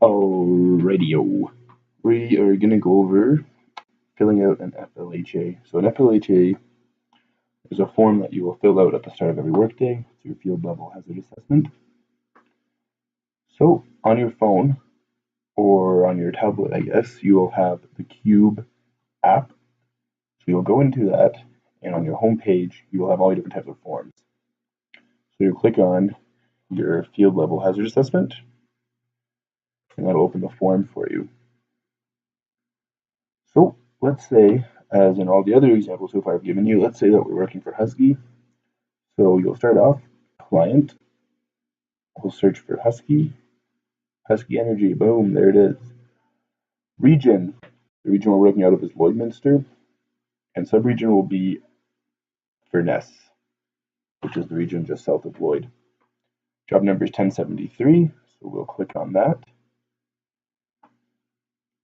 Alrighty-o. We are going to go over filling out an FLHA. So an FLHA is a form that you will fill out at the start of every workday. It's your field level hazard assessment. So on your phone or on your tablet, I guess, you will have the Cube app. So you'll go into that, and on your home page, you will have all your different types of forms. So you'll click on your field level hazard assessment, and that'll open the form for you. So let's say, as in all the other examples so far I've given you, let's say that we're working for Husky. So you'll start off, client, we'll search for Husky, Husky Energy, boom, there it is. Region, the region we're working out of is Lloydminster, and subregion will be Furness, which is the region just south of Lloyd. Job number is 1073, so we'll click on that.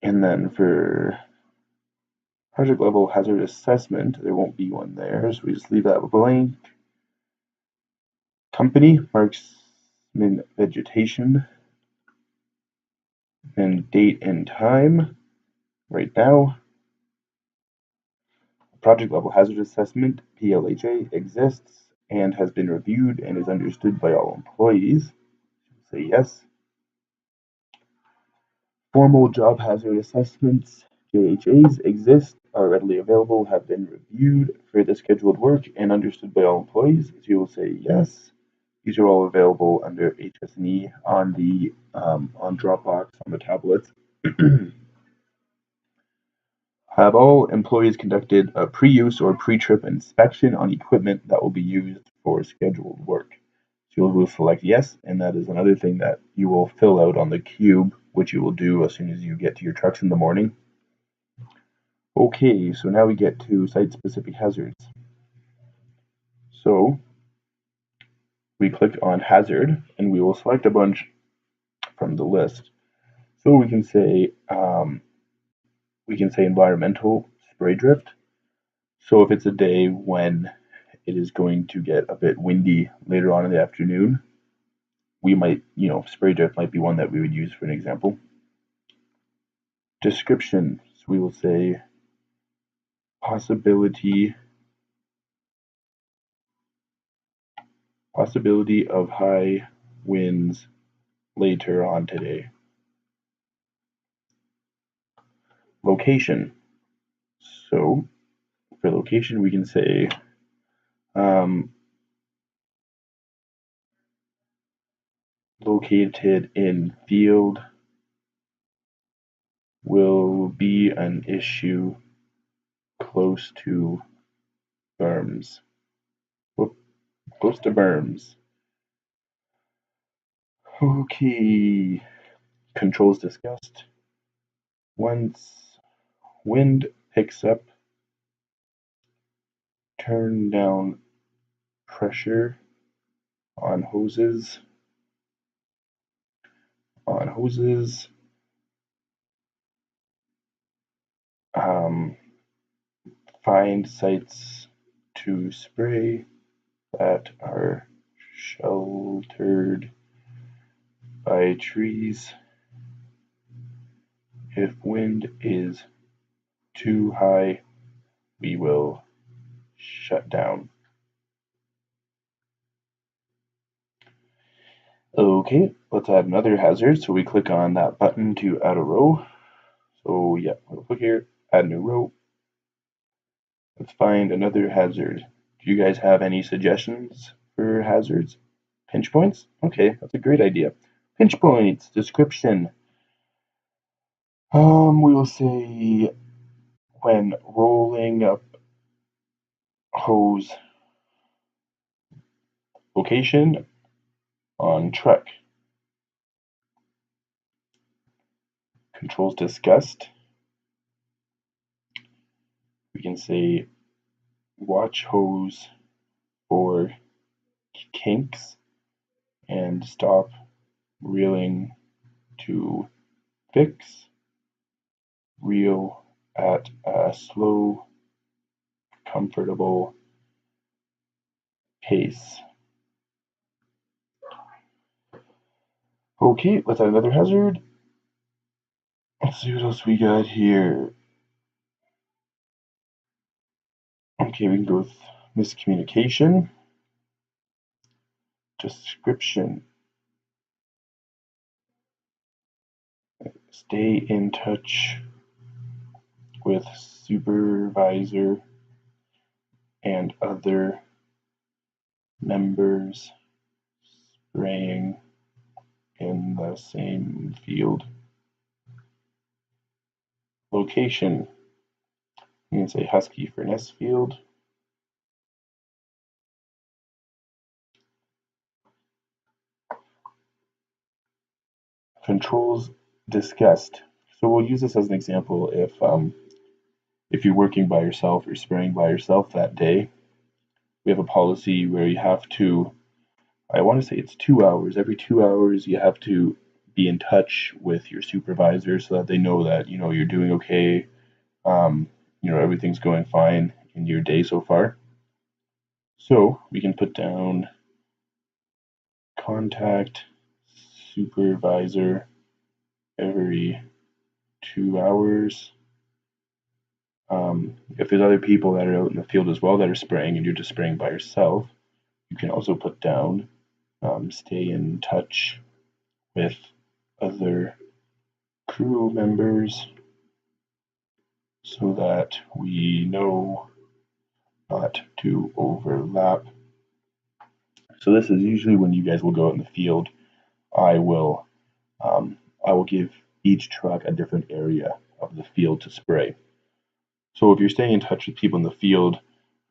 And then for project level hazard assessment, there won't be one there, so we just leave that blank. Company, marksman vegetation, and date and time, right now. Project level hazard assessment, FLHA, exists and has been reviewed and is understood by all employees. Say yes. Formal job hazard assessments, JHAs, exist, are readily available, have been reviewed for the scheduled work and understood by all employees. So you will say yes. These are all available under HS&E on the on Dropbox on the tablets. Have all employees conducted a pre-use or pre-trip inspection on equipment that will be used for scheduled work? So you will select yes, and that is another thing that you will fill out on the cube, which you will do as soon as you get to your trucks in the morning. Okay, so now we get to site-specific hazards. So we click on hazard, and we will select a bunch from the list. So we can say environmental spray drift. So if it's a day when it is going to get a bit windy later on in the afternoon, we might, spray drift might be one that we would use for an example. Description, so we will say possibility of high winds later on today. Location, so for location we can say located in field will be an issue close to berms. Close to berms. Okay. Controls discussed. Once wind picks up, turn down pressure on hoses. Find sites to spray that are sheltered by trees. If wind is too high, we will shut down. Okay, let's add another hazard. So we click on that button to add a row. So yeah, we'll click here, add new row. Let's find another hazard. Do you guys have any suggestions for hazards? Pinch points? Okay, that's a great idea. Pinch points, description. We will say when rolling up hose, location on truck. Controls discussed. We can say watch hose for kinks and stop reeling to fix. Reel at a slow, comfortable pace. Okay, let's add another hazard. Let's see what else we got here. Okay, we can go with miscommunication, description, stay in touch with supervisor and other members spraying in the same field. Location, you can say Husky Furnace Field. Controls discussed. So we'll use this as an example if you're working by yourself or spraying by yourself that day. We have a policy where you have to, I want to say it's 2 hours. Every 2 hours, you have to be in touch with your supervisor so that they know that you're doing okay. Everything's going fine in your day so far. So we can put down contact supervisor every 2 hours. If there's other people that are out in the field as well that are spraying and you're just spraying by yourself, you can also put down stay in touch with other crew members so that we know not to overlap. So this is usually when you guys will go out in the field. I will give each truck a different area of the field to spray. So if you're staying in touch with people in the field,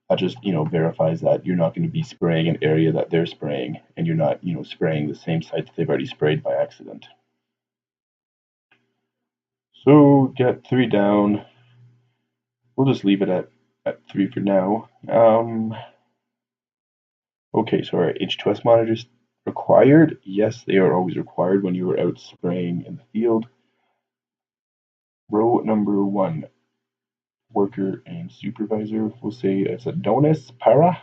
that just verifies that you're not going to be spraying an area that they're spraying, and you're not spraying the same site that they've already sprayed by accident. So get 3 down. We'll just leave it at 3 for now. Okay, so are H2S monitors required? Yes, they are always required when you are out spraying in the field. Row number 1, worker and supervisor. We'll say it's a donus para.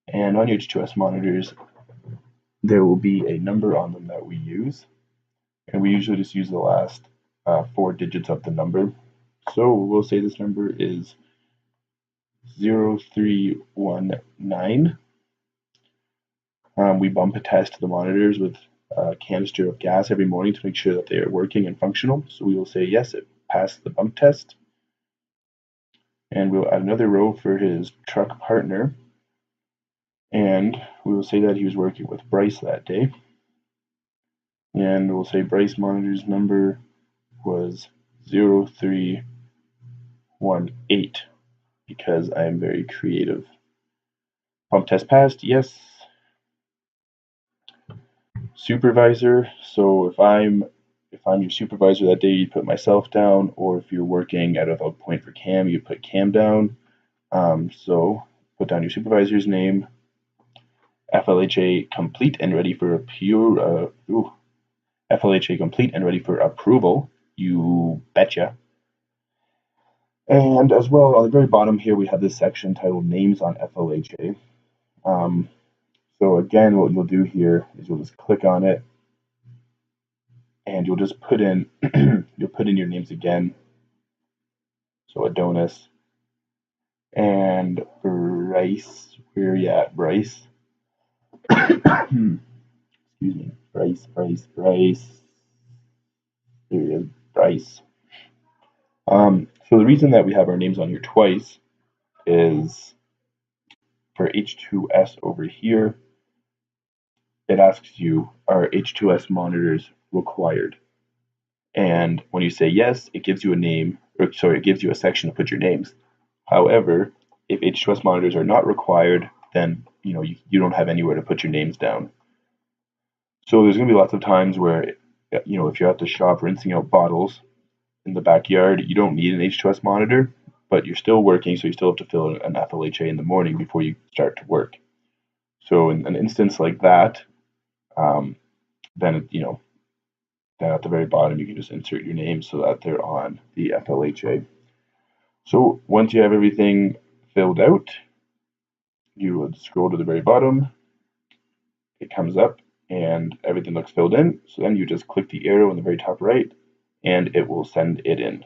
And on your H2S monitors, there will be a number on them that we use. And we usually just use the last 4 digits of the number. So we'll say this number is 0319. We bump test the monitors with a canister of gas every morning to make sure that they are working and functional. So we will say yes, it passed the bump test. And we'll add another row for his truck partner. And we will say that he was working with Bryce that day. And we'll say Bryce monitor's number was 0318 because I am very creative. Pump test passed, yes. Supervisor, so if I'm your supervisor that day, you put myself down, or if you're working at a point for Cam, you put Cam down. So put down your supervisor's name, FLHA complete and ready for FLHA complete and ready for approval. You betcha. And as well, on the very bottom here, we have this section titled Names on FLHA. So again, what you'll do here is you'll just click on it, and you'll just put in you'll put in your names again. So Adonis and Bryce. Where are you at, Bryce? Excuse me, Bryce. There he is, Bryce. So the reason that we have our names on here twice is for H2S over here. It asks you, are H2S monitors required? And when you say yes, it gives you a name, it gives you a section to put your names. However, if H2S monitors are not required, then you don't have anywhere to put your names down. So there's going to be lots of times where, if you're at the shop rinsing out bottles in the backyard, you don't need an H2S monitor, but you're still working, so you still have to fill an FLHA in the morning before you start to work. So in an instance like that, then then at the very bottom you can just insert your name so that they're on the FLHA. So once you have everything filled out, you would scroll to the very bottom. It comes up and everything looks filled in. So then you just click the arrow in the very top right and it will send it in.